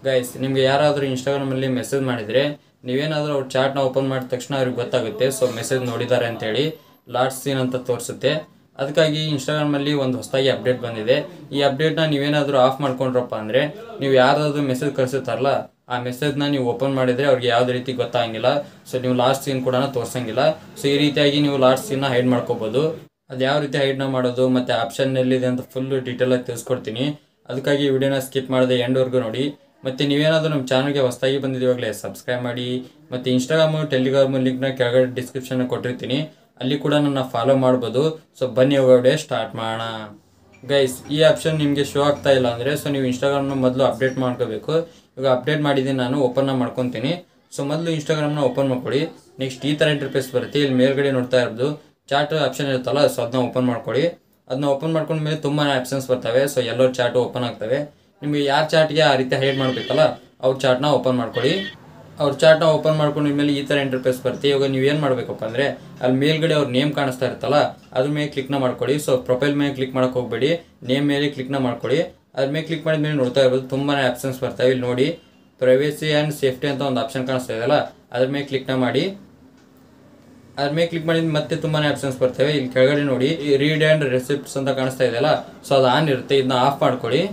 Guys ನಿಮಗೆ ಯಾರಾದರೂ ಇನ್ಸ್ಟಾಗ್ರಾಮಲ್ಲಿ ಮೆಸೇಜ್ ಮಾಡಿದರೆ ನೀವೇನಾದರೂ ಅವ್ರ ಚಾಟ್ನ ಓಪನ್ ಮಾಡಿದ ತಕ್ಷಣ ಅವ್ರಿಗೆ ಗೊತ್ತಾಗುತ್ತೆ. ಸೊ ಮೆಸೇಜ್ ನೋಡಿದ್ದಾರೆ ಅಂತೇಳಿ ಲಾಸ್ಟ್ ಸೀನ್ ಅಂತ ತೋರಿಸುತ್ತೆ. ಅದಕ್ಕಾಗಿ ಇನ್ಸ್ಟಾಗ್ರಾಮಲ್ಲಿ ಒಂದು ಹೊಸದಾಗಿ ಅಪ್ಡೇಟ್ ಬಂದಿದೆ. ಈ ಅಪ್ಡೇಟ್ನ ನೀವೇನಾದರೂ ಆಫ್ ಮಾಡ್ಕೊಂಡ್ರಪ್ಪ ಅಂದರೆ ನೀವು ಯಾರಾದರೂ ಮೆಸೇಜ್ ಕಳಿಸುತ್ತಾರಲ್ಲ ಆ ಮೆಸೇಜ್ನ ನೀವು ಓಪನ್ ಮಾಡಿದರೆ ಅವ್ರಿಗೆ ಯಾವುದೇ ರೀತಿ ಗೊತ್ತಾಗಂಗಿಲ್ಲ. ಸೊ ನೀವು ಲಾಸ್ಟ್ ಸೀನ್ ಕೂಡ ತೋರಿಸಂಗಿಲ್ಲ. ಸೊ ಈ ರೀತಿಯಾಗಿ ನೀವು ಲಾಸ್ಟ್ ಸೀನ್ನ ಹೈಡ್ ಮಾಡ್ಕೋಬೋದು. ಅದು ಯಾವ ರೀತಿ ಹೈಡ್ನ ಮಾಡೋದು ಮತ್ತು ಆಪ್ಷನ್ ಎಲ್ಲಿದೆ ಅಂತ ಫುಲ್ ಡೀಟೇಲಾಗಿ ತಿಳಿಸ್ಕೊಡ್ತೀನಿ. ಅದಕ್ಕಾಗಿ ವಿಡಿಯೋನ ಸ್ಕಿಪ್ ಮಾಡದೆ ಎಂಡ್ವರೆಗೂ ನೋಡಿ. ಮತ್ತು ನೀವೇನಾದರೂ ನಮ್ಮ ಚಾನಲ್ಗೆ ಹೊಸದಾಗಿ ಬಂದಿದ್ದೀವಾಗಲೇ ಸಬ್ಸ್ಕ್ರೈಬ್ ಮಾಡಿ. ಮತ್ತು ಇನ್ಸ್ಟಾಗ್ರಾಮು ಟೆಲಿಗ್ರಾಮು ಲಿಂಕ್ನ ಕೆಳಗಡೆ ಡಿಸ್ಕ್ರಿಪ್ಷನ್ ಕೊಟ್ಟಿರ್ತೀನಿ, ಅಲ್ಲಿ ಕೂಡ ನನ್ನ ಫಾಲೋ ಮಾಡ್ಬೋದು. ಸೊ ಬನ್ನಿ ವಿಡಿಯೋ ಸ್ಟಾರ್ಟ್ ಮಾಡೋಣ. ಗೈಸ್ ಈ ಆಪ್ಷನ್ ನಿಮಗೆ ಶೋ ಆಗ್ತಾ ಇಲ್ಲ ಅಂದರೆ ಸೊ ನೀವು ಇನ್ಸ್ಟಾಗ್ರಾಮ್ನ ಮೊದಲು ಅಪ್ಡೇಟ್ ಮಾಡ್ಕೋಬೇಕು. ಇವಾಗ ಅಪ್ಡೇಟ್ ಮಾಡಿದ್ದೀನಿ, ನಾನು ಓಪನ್ನ ಮಾಡ್ಕೊತೀನಿ. ಸೊ ಮೊದಲು ಇನ್ಸ್ಟಾಗ್ರಾಮ್ನ ಓಪನ್ ಮಾಡ್ಕೊಳ್ಳಿ. ನೆಕ್ಸ್ಟ್ ಈ ಥರ ಇಂಟರ್ಫೇಸ್ ಬರುತ್ತೆ. ಇಲ್ಲಿ ಮೇಲ್ಗಡೆ ನೋಡ್ತಾ ಇರೋದು ಚಾಟ್ ಆಪ್ಷನ್ ಇರುತ್ತಲ್ಲ, ಸೊ ಅದನ್ನ ಓಪನ್ ಮಾಡ್ಕೊಳ್ಳಿ. ಅದನ್ನ ಓಪನ್ ಮಾಡ್ಕೊಂಡ್ಮೇಲೆ ತುಂಬಾ ಆಪ್ಷನ್ಸ್ ಬರ್ತವೆ. ಸೊ ಎಲ್ಲರ ಚಾಟು ಓಪನ್ ಆಗ್ತವೆ. ನಿಮಗೆ ಯಾರ ಚಾಟ್ಗೆ ಆ ರೀತಿ ಹೈಡ್ ಮಾಡಬೇಕಲ್ಲ ಅವ್ರ ಚಾಟ್ನ ಓಪನ್ ಮಾಡ್ಕೊಳ್ಳಿ. ಅವ್ರ ಚಾಟ್ನ ಓಪನ್ ಮಾಡ್ಕೊಂಡ್ಮೇಲೆ ಈ ಥರ ಇಂಟರ್ಫೇಸ್ ಬರುತ್ತೆ. ಇವಾಗ ನೀವು ಏನು ಮಾಡಬೇಕಪ್ಪ ಅಂದರೆ ಅಲ್ಲಿ ಮೇಲ್ಗಡೆ ಅವ್ರ ನೇಮ್ ಕಾಣಿಸ್ತಾ ಇರುತ್ತಲ್ಲ ಅದ್ರ ಮೇಲೆ ಕ್ಲಿಕ್ನ ಮಾಡ್ಕೊಳ್ಳಿ. ಸೊ ಪ್ರೊಫೈಲ್ ಮೇಲೆ ಕ್ಲಿಕ್ ಮಾಡೋಕೆ ಹೋಗಬೇಡಿ, ನೇಮ್ ಮೇಲೆ ಕ್ಲಿಕ್ನ ಮಾಡ್ಕೊಳ್ಳಿ. ಅದ್ರ ಮೇಲೆ ಕ್ಲಿಕ್ ಮಾಡಿದ ಮೇಲೆ ನೋಡ್ತಾ ಇರ್ಬೋದು ತುಂಬಾ ಆಪ್ಷನ್ಸ್ ಬರ್ತವೆ. ಇಲ್ಲಿ ನೋಡಿ ಪ್ರೈವೇಸಿ ಆ್ಯಂಡ್ ಸೇಫ್ಟಿ ಅಂತ ಒಂದು ಆಪ್ಷನ್ ಕಾಣಿಸ್ತಾ ಇದೆಯಲ್ಲ ಅದ್ರ ಮೇಲೆ ಕ್ಲಿಕ್ನ ಮಾಡಿ. ಅದ್ರ ಮೇಲೆ ಕ್ಲಿಕ್ ಮಾಡಿದ ಮತ್ತೆ ತುಂಬಾ ಆಪ್ಷನ್ಸ್ ಬರ್ತವೆ. ಇಲ್ಲಿ ಕೆಳಗಡೆ ನೋಡಿ ರೀಡ್ ಆ್ಯಂಡ್ ರೆಸಿಪ್ಟ್ಸ್ ಅಂತ ಕಾಣಿಸ್ತಾ ಇದೆಯಲ್ಲ, ಸೊ ಅದು ಆನ್ ಇರುತ್ತೆ. ಇದನ್ನ ಆಫ್ ಮಾಡ್ಕೊಳ್ಳಿ.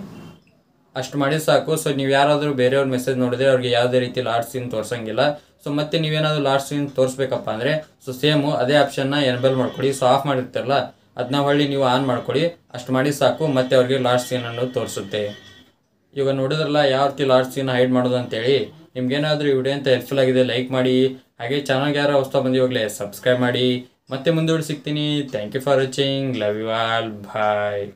ಅಷ್ಟು ಮಾಡಿ ಸಾಕು. ಸೊ ನೀವು ಯಾರಾದರೂ ಬೇರೆಯವ್ರ ಮೆಸೇಜ್ ನೋಡಿದ್ರೆ ಅವ್ರಿಗೆ ಯಾವುದೇ ರೀತಿ ಲಾಸ್ಟ್ ಸೀನ್ ತೋರಿಸಂಗಿಲ್ಲ. ಸೊ ಮತ್ತೆ ನೀವೇನಾದರೂ ಲಾಸ್ಟ್ ಸೀನ್ ತೋರಿಸ್ಬೇಕಪ್ಪ ಅಂದರೆ ಸೊ ಸೇಮು ಅದೇ ಆಪ್ಷನ್ನ ಎನೇಬಲ್ ಮಾಡ್ಕೊಳ್ಳಿ. ಸೊ ಆಫ್ ಮಾಡಿರ್ತಾರಲ್ಲ ಅದನ್ನ ಹೊಳ್ಳಿ ನೀವು ಆನ್ ಮಾಡ್ಕೊಳ್ಳಿ. ಅಷ್ಟು ಮಾಡಿ ಸಾಕು, ಮತ್ತೆ ಅವ್ರಿಗೆ ಲಾಸ್ಟ್ ಸೀನನ್ನು ತೋರಿಸುತ್ತೆ. ಇವಾಗ ನೋಡಿದ್ರಲ್ಲ ಯಾವ ರೀತಿ ಲಾಸ್ಟ್ ಸೀನ್ ಹೈಡ್ ಮಾಡೋದು ಅಂತೇಳಿ. ನಿಮ್ಗೇನಾದರೂ ಈ ವಿಡಿಯೋ ಅಂತ ಹೆಲ್ಪ್ಫುಲ್ ಆಗಿದೆ ಲೈಕ್ ಮಾಡಿ. ಹಾಗೆ ಚಾನಲ್ಗೆ ಯಾರು ಹೊಸ ಬಂದಿವಾಗಲೇ ಸಬ್ಸ್ಕ್ರೈಬ್ ಮಾಡಿ. ಮತ್ತೆ ಮುಂದೆ ಸಿಗ್ತೀನಿ. Thank you for watching. Love you all. Bye.